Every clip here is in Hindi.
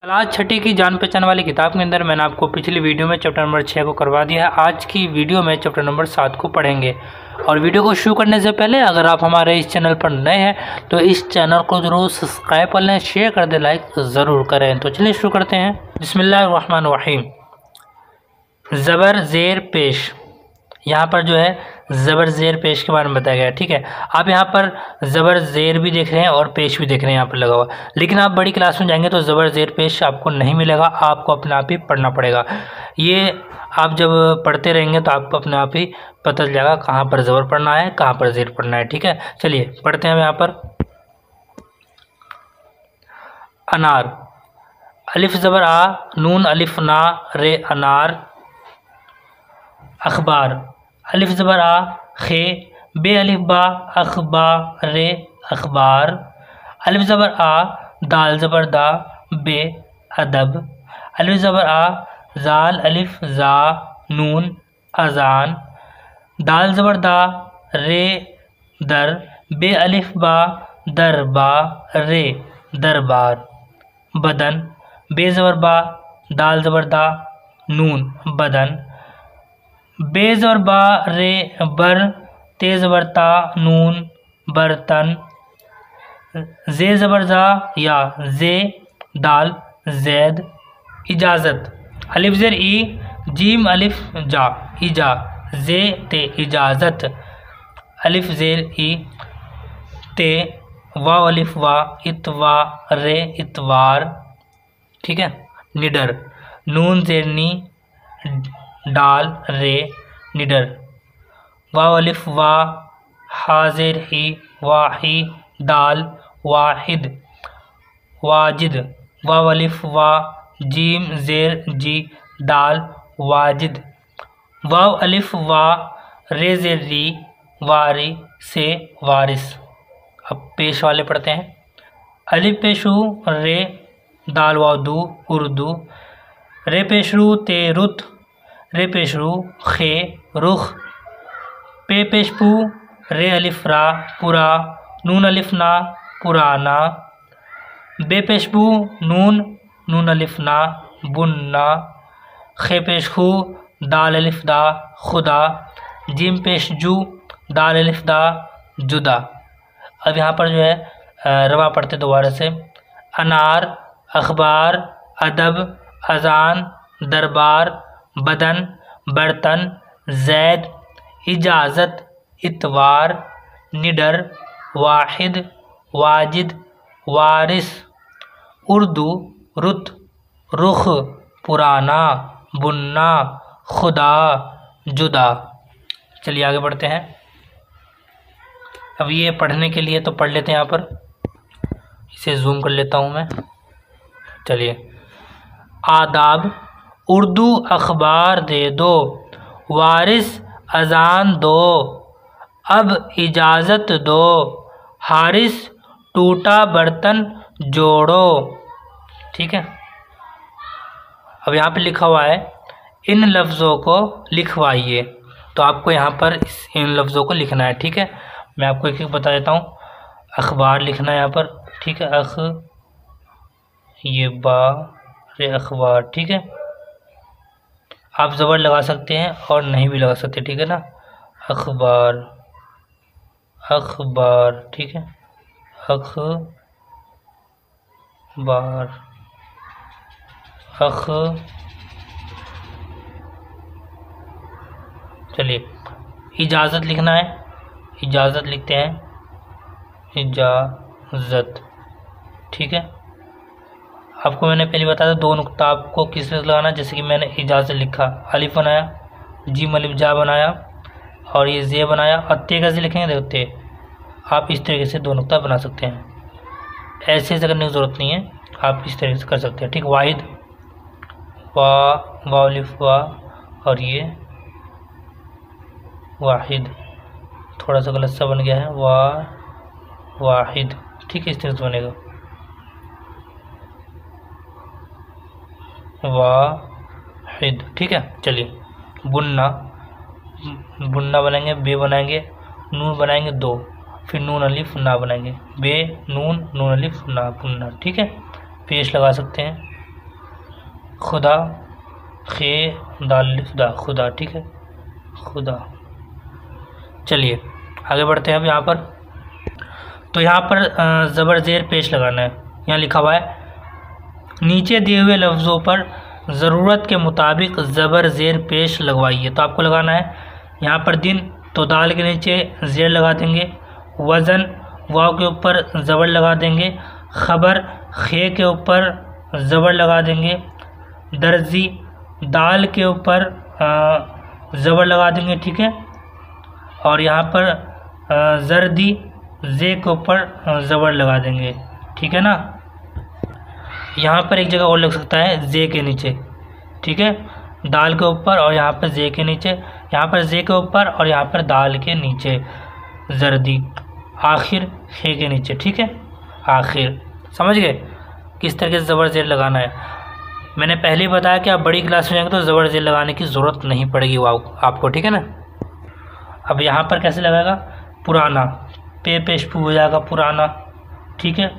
क्लास छठी की जान पहचान वाली किताब के अंदर मैंने आपको पिछली वीडियो में चैप्टर नंबर 6 को करवा दिया है। आज की वीडियो में चैप्टर नंबर 7 को पढ़ेंगे। और वीडियो को शुरू करने से पहले अगर आप हमारे इस चैनल पर नए हैं तो इस चैनल को ज़रूर सब्सक्राइब कर लें, शेयर कर दें, लाइक ज़रूर करें। तो चलिए शुरू करते हैं। बिस्मिल्लाहिर्रहमानिर्रहीम। ज़बर ज़ेर पेश, यहाँ पर जो है ज़बर ज़ेर पेश के बारे में बताया गया है। ठीक है, आप यहाँ पर ज़बर ज़ेर भी देख रहे हैं और पेश भी देख रहे हैं यहाँ पर लगा हुआ, लेकिन आप बड़ी क्लास में जाएंगे तो ज़बर ज़ेर पेश आपको नहीं मिलेगा, आपको अपने आप ही पढ़ना पड़ेगा। ये आप जब पढ़ते रहेंगे तो आपको अपने आप ही पता चल जाएगा कहाँ पर ज़बर पढ़ना है, कहाँ पर ज़ेर पढ़ना है। ठीक है, चलिए पढ़ते हैं। यहाँ पर अनार, अलिफ ज़बर आ, नून अलिफ ना, रे अनार। अखबार, अलिफ ज़बर आ, खे, बे अलिफ बा, अखबा, रे अखबार। अलिफ ज़बर आ, दाल ज़बर दा, बे अदब। अलिफ ज़बर आ, जाल अलिफ जा, नून अजान। दाल ज़बर दा, रे दर, बे अलिफ बा, दर बा, रे दरबार। बदन, बे ज़बर बा, दाल ज़बर दा, नून बदन। बे ज़बर बा, रे बर, ते ज़बर ता, नून बर्तन। जे ज़बर जा, या जे, दाल जैद। इजाज़त, अलिफ ज़ेर ई, जीम अलिफ जा, इजा, जे ते इजाज़त। अलिफ ज़ेर ई, ते, वाव अलिफ वा, इतवा, रे इतवार। ठीक है। निडर, नून ज़ेर नी, डाल रे निडर। वाव अलिफ वा, हाजिर ही, वाही, दाल वाहिद। वाजिद, वाव अलिफ वा, जीम ज़ेर जी, दाल वाजिद। वाव अलिफ वा, रे ज़ेर री, वारी से वारिस। अब पेश वाले पढ़ते हैं। अलिफ पेशू, रे, दाल वादू, उर्दू। रे पेशरू, ते रुत, रे पेशरू, खे, रुख। पे पेशपू, रे अलिफ रा, पुरा, नून अलिफ ना, पुराना। बे पेशपू, नून, नून अलिफ ना, बुनना। खे पेशखू, दाल अलिफ दा, खुदा। जिम पेशजू, दाल अलिफ दा, जुदा। अब यहाँ पर जो है रवा पढ़ते दोबारा से। अनार, अखबार, अदब, अजान, दरबार, बदन, बर्तन, जैद, इजाज़त, इतवार, निडर, वाहिद, वाजिद, वारिस। उर्दू, रुत, रुख, पुराना, बुनना, खुदा, जुदा। चलिए आगे बढ़ते हैं। अब ये पढ़ने के लिए तो पढ़ लेते हैं। यहाँ पर इसे जूम कर लेता हूँ मैं। चलिए। आदाब, उर्दू अखबार दे दो, वारिस अजान दो, अब इजाज़त दो, हारिस टूटा बर्तन जोड़ो। ठीक है। अब यहाँ पे लिखा हुआ है इन लफ्ज़ों को लिखवाइए, तो आपको यहाँ पर इन लफ्ज़ों को लिखना है। ठीक है, मैं आपको एक एक बता देता हूँ। अखबार लिखना है यहाँ पर। ठीक है, ये बा, रे अखबार। ठीक है, आप ज़बर लगा सकते हैं और नहीं भी लगा सकते। ठीक है ना। अखबार, अखबार। ठीक है, अखबार, चलिए। इजाज़त लिखना है, इजाज़त लिखते हैं, इजाज़त। ठीक है, आपको मैंने पहले बताया दो नुक्ता आपको किस तरह लगाना, जैसे कि मैंने इजाज़त लिखा, अलिफ बनाया, जीम अलिफ जा बनाया और ये जे बनाया, और ते कैसे लिखेंगे देखो ते। आप इस तरीके से दो नुक्ता बना सकते हैं, ऐसे करने की ज़रूरत नहीं है, आप इस तरीके से कर सकते हैं। ठीक। वाहिद, वाव अलिफ वा, और ये वाहिद, थोड़ा सा गलत सा बन गया है, वाहिद। ठीक है, इस तरह से बनेगा, वाहिद। ठीक है। चलिए। बुनना, बुनना बनाएंगे, बे बनाएंगे, नून बनाएंगे दो, फिर नून अलिफ ना बनाएंगे, बे नून, नून अलिफ ना, बुनना। ठीक है, पेश लगा सकते हैं। खुदा, खे दाल दा खुदा, ठीक है, खुदा। चलिए आगे बढ़ते हैं अब यहाँ पर। तो यहाँ पर ज़बर ज़ेर पेश लगाना है। यहाँ लिखा हुआ है नीचे दिए हुए लफ्ज़ों पर ज़रूरत के मुताबिक ज़बर ज़ेर पेश लगवाइए। तो आपको लगाना है यहाँ पर दिन, तो दाल के नीचे ज़ेर लगा देंगे। वज़न, वाव के ऊपर ज़बर लगा देंगे। ख़बर, खे के ऊपर ज़बर लगा देंगे। दर्जी, दाल के ऊपर ज़बर लगा देंगे, ठीक है। और यहाँ पर जर्दी, जे के ऊपर ज़बर लगा देंगे, ठीक है ना। यहाँ पर एक जगह और लग सकता है जे के नीचे, ठीक है, दाल के ऊपर और यहाँ पर जे के नीचे, यहाँ पर जे के ऊपर और यहाँ पर दाल के नीचे जर्दी, आखिर खे के नीचे, ठीक है, आखिर। समझ गए किस तरह से ज़बर ज़ेर लगाना है। मैंने पहले ही बताया कि आप बड़ी क्लास में जाएंगे तो ज़बर ज़ेर लगाने की ज़रूरत नहीं पड़ेगी वो आपको, ठीक है ना। अब यहाँ पर कैसे लगाएगा, पुराना, पे पेश पू हो जाएगा पुराना, ठीक है।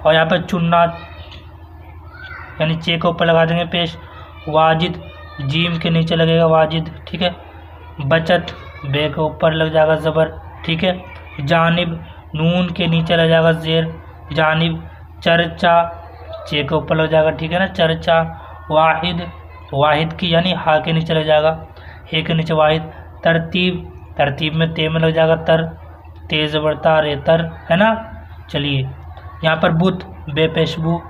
और यहाँ पर चुनना यानी चे के ऊपर लगा देंगे पेश। वाजिद, जीम के नीचे लगेगा वाजिद, ठीक है। बचत, बे के ऊपर लग जाएगा ज़बर, ठीक है। जानिब, नून के नीचे लग जाएगा ज़ेर, जानिब। चर्चा, चे के ऊपर लग जाएगा, ठीक है ना, चर्चा। वाहिद, वाहिद की यानी हा के नीचे लग जाएगा, हे के नीचे वाहिद। तरतीब, तरतीब में ते में लग जाएगा तर, ते ज़बरता रे तर, है ना। चलिए यहाँ पर बुत, बे पेश बू,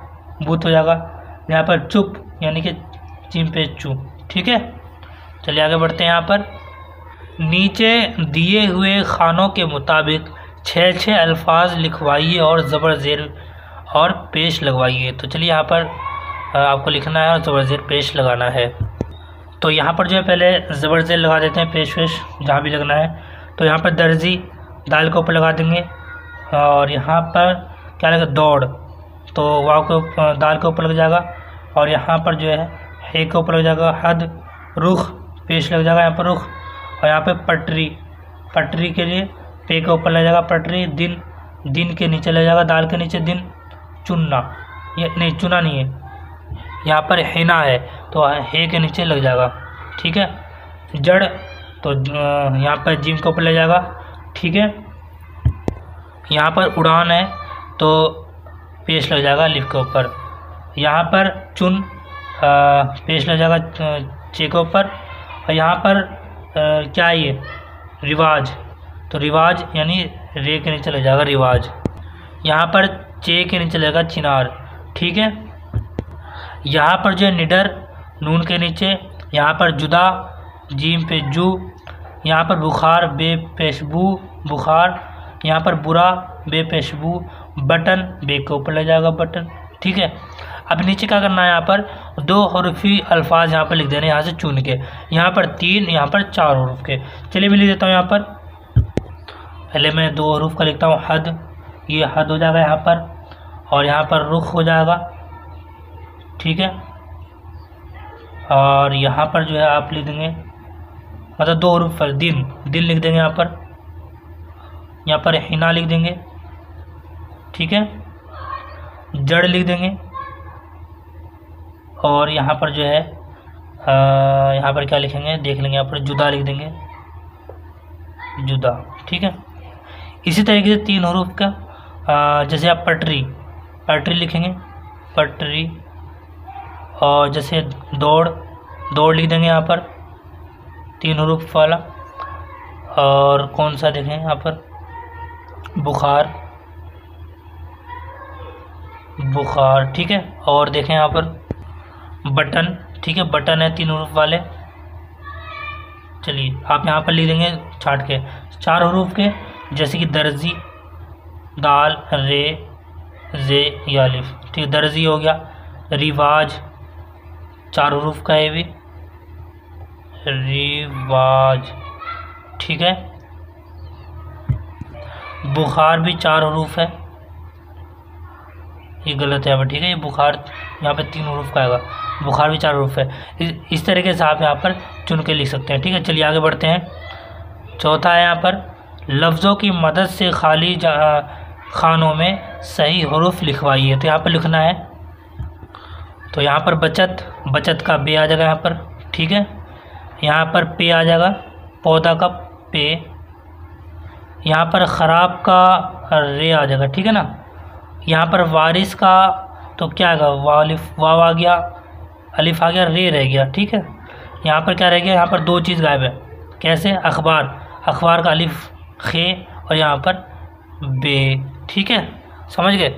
बुत हो जाएगा। यहाँ पर चुप यानी कि चिम पे चू, ठीक है। चलिए आगे बढ़ते हैं। यहाँ पर नीचे दिए हुए खानों के मुताबिक 6 अल्फाज लिखवाइए और ज़बर ज़ेर और पेश लगवाइए। तो चलिए यहाँ पर आपको लिखना है और ज़बर ज़ेर पेश लगाना है। तो यहाँ पर जो है पहले ज़बर ज़ेर लगा देते हैं, पेश वेश जहाँ भी लगना है। तो यहाँ पर दर्जी, दाल के ऊपर लगा देंगे। और यहाँ पर क्या लगेगा, दौड़, तो वाव के ऊपर दाल के ऊपर लग जाएगा। और यहाँ पर जो है हे के ऊपर लग जाएगा हद। रुख, पेश लग जाएगा यहाँ पर रुख। और यहाँ पे पटरी, पटरी के लिए पे के ऊपर लग जाएगा पटरी। दिन, दिन के नीचे लग जाएगा दाल के नीचे दिन। चुनना, ये नहीं चुना नहीं है, यहाँ पर हिना है तो हे के नीचे लग जाएगा, ठीक है। जड़, तो यहाँ पर जिम के ऊपर लग जाएगा, ठीक है। यहाँ पर उड़ान है तो पेश लग जाएगा लिफ के ऊपर। यहाँ पर चुन, पेश लग जाएगा चे के ऊपर। और यहाँ पर क्या है ये, रिवाज, तो रिवाज यानी रे के नीचे लग जाएगा रिवाज। यहाँ पर चे के नीचे लगेगा चिनार, ठीक है। यहाँ पर जो है निडर, नून के नीचे। यहाँ पर जुदा, जीम पे जू। यहाँ पर बुखार, बे पेशबू बुखार। यहाँ पर बुरा, बे पेशबू बटन, बे के ऊपर लग जाएगा बटन, ठीक है। अब नीचे क्या करना है, यहाँ पर 2 हरुफी अल्फाज यहाँ पर लिख देने, यहाँ से चुन के। यहाँ पर 3, यहाँ पर 4 हरूफ के। चलिए मैं लिख देता हूँ। यहाँ पर पहले मैं 2 हरूफ का लिखता हूँ, हद, ये हद हो जाएगा यहाँ पर। और यहाँ पर रुख हो जाएगा, ठीक है। और यहाँ पर जो है आप लिख देंगे, मतलब 2 हरूफ पर दिन, दिन लिख देंगे यहाँ पर। यहाँ पर हिना लिख देंगे, ठीक है। जड़ लिख देंगे। और यहाँ पर जो है यहाँ पर क्या लिखेंगे देख लेंगे, यहाँ पर जुदा लिख देंगे, जुदा, ठीक है। इसी तरीके से 3 हरूफ का जैसे आप पटरी, पटरी लिखेंगे, पटरी। और जैसे दौड़, दौड़ लिख देंगे यहाँ पर 3 हरूफ वाला। और कौन सा देखें यहाँ पर, बुखार, बुखार, ठीक है। और देखें यहाँ पर बटन, ठीक है, बटन है 3 हरूफ वाले। चलिए आप यहाँ पर लिख देंगे छाट के 4 हरूफ के, जैसे कि दर्जी, दाल, रे, जे, या अलिफ, ठीक है, दर्जी हो गया। रिवाज 4 हरूफ का है भी, रिवाज, ठीक है। बुखार भी 4 हरूफ है, ये गलत है, ठीक है। ये बुखार यहाँ पे 3 हरूफ का आएगा, बुखार भी 4 हरूफ है। इस तरीके से आप यहाँ पर चुन के लिख सकते हैं, ठीक है। चलिए आगे बढ़ते हैं। चौथा है यहाँ पर लफ्ज़ों की मदद से खाली खानों में सही हरूफ लिखवाइए। तो यहाँ पर लिखना है, तो यहाँ पर बचत, बचत का बे आ जाएगा यहाँ पर, ठीक है। यहाँ पर पे आ जाएगा, पौधा का पे। यहाँ पर ख़राब का रे आ जाएगा, ठीक है ना। यहाँ पर वारिस का तो क्या आएगा, वालिफ, वाव आ गया, अलिफ आ गया, रे रह गया, ठीक है। यहाँ पर क्या रह गया, यहाँ पर दो चीज़ गायब है। कैसे, अखबार, अखबार का अलिफ खे और यहाँ पर बे, ठीक है, समझ गए।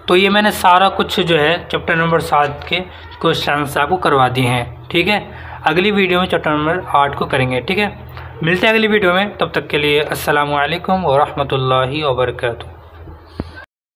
तो ये मैंने सारा कुछ जो है चैप्टर नंबर 7 के क्वेश्चन आपको करवा दिए हैं, ठीक है। अगली वीडियो में चैप्टर नंबर 8 को करेंगे, ठीक है। मिलते हैं अगली वीडियो में, तब तक के लिए अस्सलामु अलैकुम व रहमतुल्लाहि व बरकातुहू।